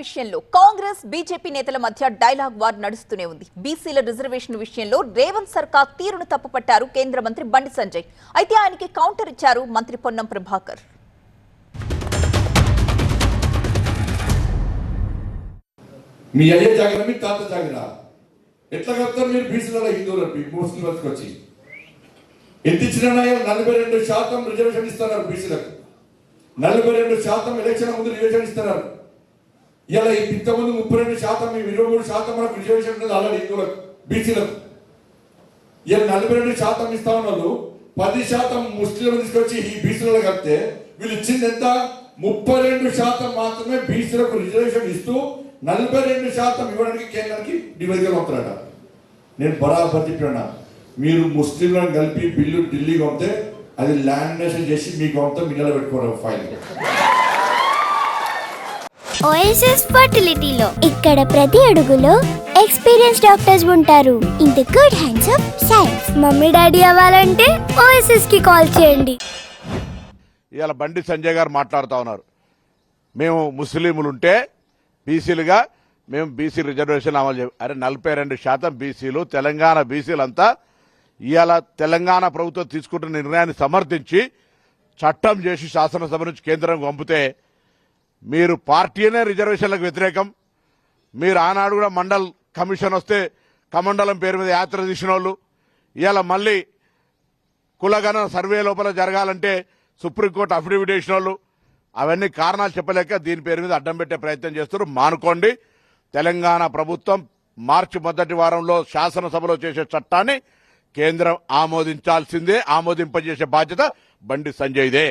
విషయంలో కాంగ్రెస్ బీజేపీ నేతల మధ్య డైలాగ్ వార్ నడుస్తూనే ఉంది. బీసీల రిజర్వేషన్ విషయంలో రేవంత్ సర్కార్ తీరును తప్పుపట్టారు కేంద్ర మంత్రి బండి సంజయ్. అయితే ఆయనకి కౌంటర్ ఇచ్చారు మంత్రి పొన్నం ప్రభాకర్. మీ అయ్యే జాగిర మీ తాత జాగిర ఎట్లా కలుపుతారు మీరు బీసీలలో హిందువులు ముస్లింలకు వచ్చి ఎంత ఇచ్చిన 42% రిజర్వేషన్ ఇస్తున్నారు బీసీలకు. 42% ఎలక్షన్ ముందు రిజర్వేషన్ ఇస్తున్నారు. ఇలా ఇంతకుముందు 32% 23% మనకు రిజర్వేషన్ ఉంటుంది ఆల్రెడీ హిందువులకు బీసీలకు. ఇలా 42% ఇస్తా ఉన్న 10% ముస్లింలు తీసుకొచ్చి ఈ బీసీలలో కలిపితే వీళ్ళు ఇచ్చింది ఎంత? 32% మాత్రమే బీసీలకు రిజర్వేషన్ ఇస్తూ 42% ఇవ్వడానికి కేంద్రానికి నివేదికలు అవుతారట. నేను బరాబర్ చెప్పినా, మీరు ముస్లింలను కలిపి బిల్లు ఢిల్లీకి పంపితే అది లామినేషన్ చేసి మీకు అంతా మిన్నలు పెట్టుకోవడం ఫైల్. ఓఎస్ఎస్ ఫర్టిలిటీలో ఇక్కడ ప్రతి అడుగులో ఎక్స్పీరియన్స్ డాక్టర్స్ ఉంటారు. In the good hands of science. Mummy daddy అవ్వాలంటే ఓఎస్ఎస్ కి కాల్ చేయండి. ఇవాళ బండి సంజయ్ గారు మాట్లాడుతూ ఉన్నారు, మేము ముస్లింలుంటే బీసీలుగా మేము బీసీ రిజర్వేషన్ అమలు చేయాలి. అరే 42% బీసీలు తెలంగాణ బీసీలంతా ఇవాళ తెలంగాణ ప్రభుత్వం తీసుకుంటున్న నిర్ణయాన్ని సమర్థించి చట్టం చేసి శాసనసభ నుంచి కేంద్రం పంపితే మీరు పార్టీనే రిజర్వేషన్లకు వ్యతిరేకం. మీరు ఆనాడు కూడా మండల్ కమిషన్ వస్తే కమండలం పేరు మీద యాత్ర తీసిన వాళ్ళు ఇవాళ మళ్ళీ కులగణన సర్వే లోపల జరగాలంటే సుప్రీంకోర్టు అఫిడవిట్ వేసిన వాళ్ళు అవన్నీ కారణాలు చెప్పలేక దీని పేరు మీద అడ్డం పెట్టే ప్రయత్నం చేస్తారు. మానుకోండి. తెలంగాణ ప్రభుత్వం మార్చి మొదటి వారంలో శాసనసభలో చేసే చట్టాన్ని కేంద్రం ఆమోదించాల్సిందే. ఆమోదింపజేసే బాధ్యత బండి సంజయ్దే.